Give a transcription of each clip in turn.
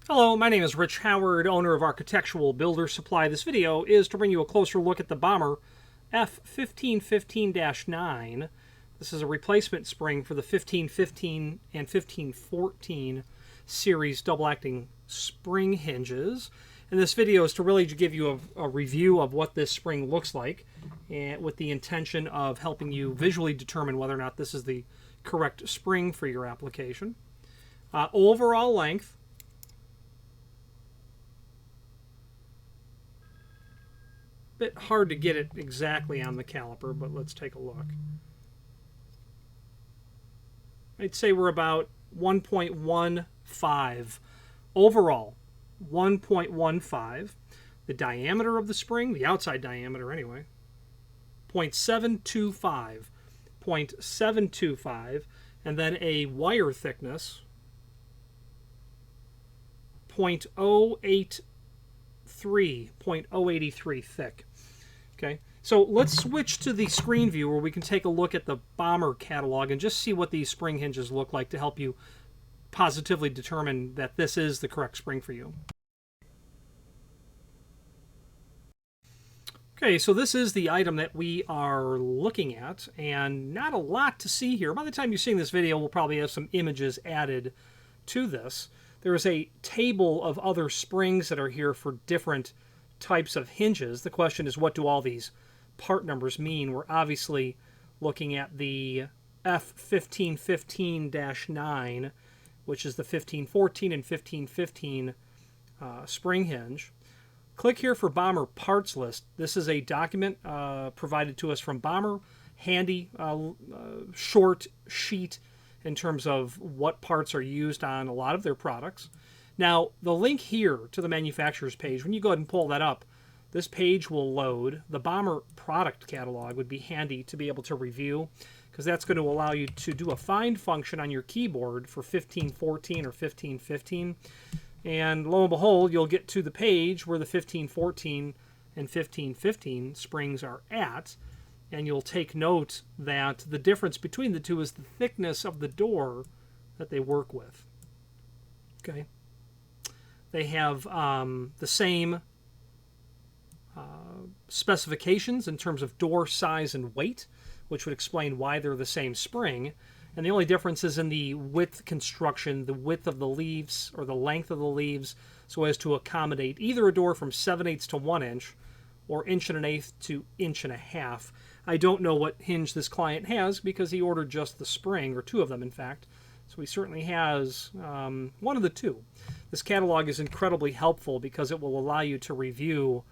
Hello, my name is Rich Howard, owner of Architectural Builder Supply. This video is to bring you a closer look at the Bommer F1515-9. This is a replacement spring for the 1515 and 1514 series double-acting spring hinges. And this video is to really give you a review of what this spring looks like, and with the intention of helping you visually determine whether or not this is the correct spring for your application. Overall length, bit hard to get it exactly on the caliper, but let's take a look. I'd say we're about 1.15 overall. 1.15. The diameter of the spring, the outside diameter anyway, 0.725. 0.725. And then a wire thickness, 0.083. 0.083 thick. Okay, so let's switch to the screen view where we can take a look at the Bommer catalog and just see what these spring hinges look like to help you positively determine that this is the correct spring for you. Okay, so this is the item that we are looking at, and not a lot to see here. By the time you're seeing this video, we'll probably have some images added to this. There is a table of other springs that are here for different types of hinges. The question is, what do all these part numbers mean? We're obviously looking at the F1515-9, which is the 1514 and 1515 spring hinge. Click here for Bommer parts list. This is a document provided to us from Bommer, handy, short sheet in terms of what parts are used on a lot of their products. Now, the link here to the manufacturer's page, when you go ahead and pull that up, this page will load. The Bommer product catalog would be handy to be able to review, because that's going to allow you to do a find function on your keyboard for 1514 or 1515. And lo and behold, you'll get to the page where the 1514 and 1515 springs are at. And you'll take note that the difference between the two is the thickness of the door that they work with. Okay. They have the same specifications in terms of door size and weight, which would explain why they're the same spring. And the only difference is in the width construction, the width of the leaves or the length of the leaves, so as to accommodate either a door from 7/8 to 1 inch or 1.125 to 1.5 inches. I don't know what hinge this client has because he ordered just the spring, or two of them in fact. So he certainly has one of the two. This catalog is incredibly helpful because it will allow you to review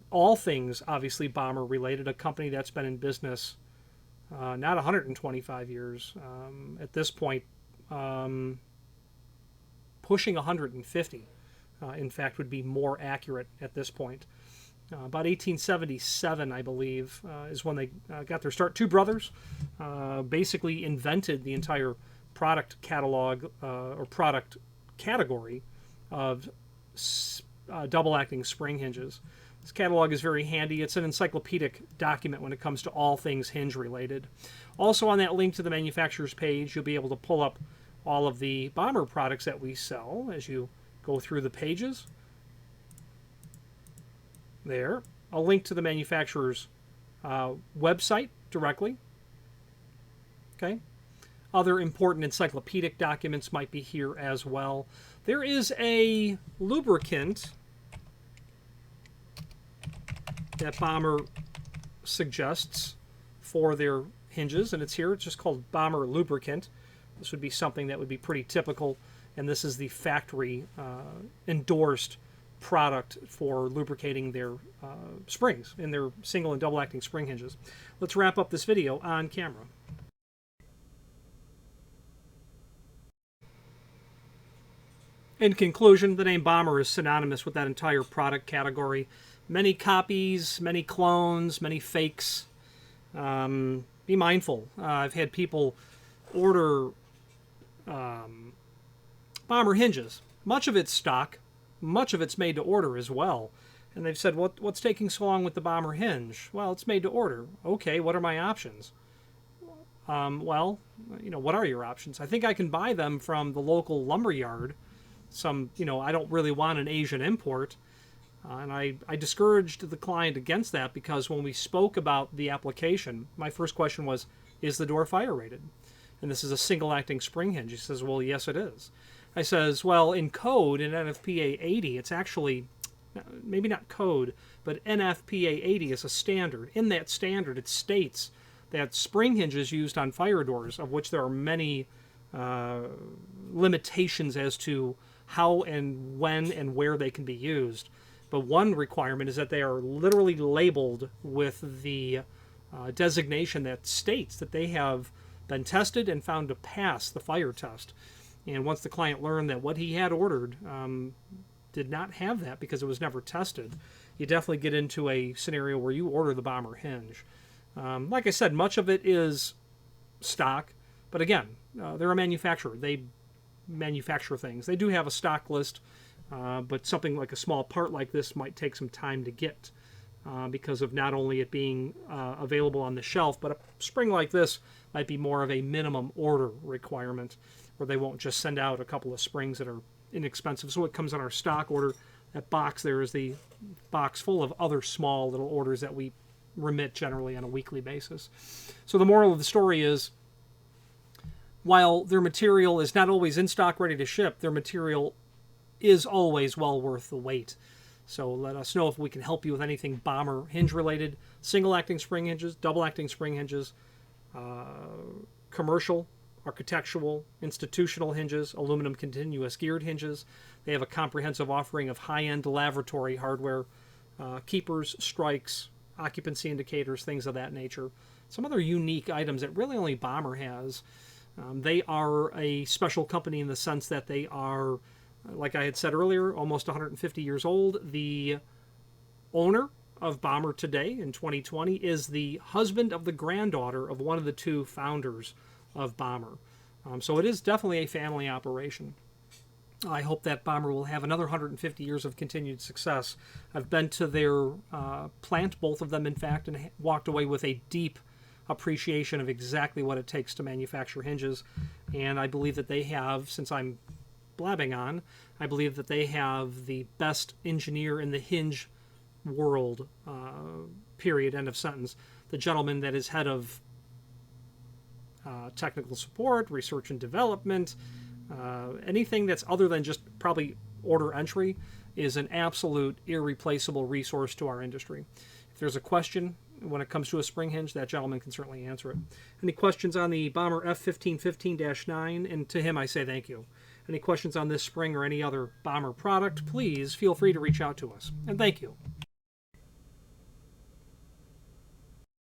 all things obviously Bommer related, a company that's been in business not 125 years, at this point pushing 150. In fact, would be more accurate at this point. About 1877, I believe, is when they got their start. Two brothers basically invented the entire product catalog or product category of double-acting spring hinges. This catalog is very handy. It's an encyclopedic document when it comes to all things hinge related. Also on that link to the manufacturer's page, you'll be able to pull up all of the Bommer products that we sell as you go through the pages. There, a link to the manufacturer's website directly. Okay. Other important encyclopedic documents might be here as well. There is a lubricant that Bommer suggests for their hinges, and it's here. It's just called Bommer lubricant. This would be something that would be pretty typical, and this is the factory endorsed product for lubricating their springs in their single and double acting spring hinges. Let's wrap up this video on camera. In conclusion, the name Bommer is synonymous with that entire product category. Many copies, many clones, many fakes. Be mindful. I've had people order Bommer hinges. Much of it's stock. Much of it's made to order as well. And they've said, what's taking so long with the Bommer hinge? Well, it's made to order. Okay, what are my options? Well, what are your options? I think I can buy them from the local lumber yard some, I don't really want an Asian import. And I discouraged the client against that because when we spoke about the application, my first question was, is the door fire rated? And this is a single acting spring hinge. He says, well, yes, it is. I says, well, in code, in NFPA 80, it's actually, maybe not code, but NFPA 80 is a standard. In that standard, it states that spring hinges used on fire doors, of which there are many limitations as to how and when and where they can be used. But one requirement is that they are literally labeled with the designation that states that they have been tested and found to pass the fire test. And once the client learned that what he had ordered did not have that because it was never tested, you definitely get into a scenario where you order the Bommer hinge. Like I said, much of it is stock, but again, they're a manufacturer. They manufacture things. They do have a stock list, but something like a small part like this might take some time to get because of not only it being available on the shelf, but a spring like this might be more of a minimum order requirement where they won't just send out a couple of springs that are inexpensive. So it comes on our stock order. That box there is the box full of other small little orders that we remit generally on a weekly basis. So the moral of the story is, while their material is not always in stock ready to ship, their material is always well worth the wait. So let us know if we can help you with anything Bommer hinge related. Single acting spring hinges, double acting spring hinges, commercial, architectural, institutional hinges, aluminum continuous geared hinges. They have a comprehensive offering of high-end laboratory hardware, keepers, strikes, occupancy indicators, things of that nature. Some other unique items that really only Bommer has. They are a special company in the sense that they are, like I had said earlier, almost 150 years old. The owner of Bommer today in 2020 is the husband of the granddaughter of one of the two founders of Bommer. So it is definitely a family operation. I hope that Bommer will have another 150 years of continued success. I've been to their plant, both of them in fact, and walked away with a deep appreciation of exactly what it takes to manufacture hinges. And I believe that they have, since I'm blabbing on, I believe that they have the best engineer in the hinge world, period, end of sentence. The gentleman that is head of technical support, research and development, anything that's other than just probably order entry is an absolute irreplaceable resource to our industry. If there's a question when it comes to a spring hinge, that gentleman can certainly answer it. Any questions on the Bommer F1515-9? And to him I say thank you. Any questions on this spring or any other Bommer product, please feel free to reach out to us. And thank you.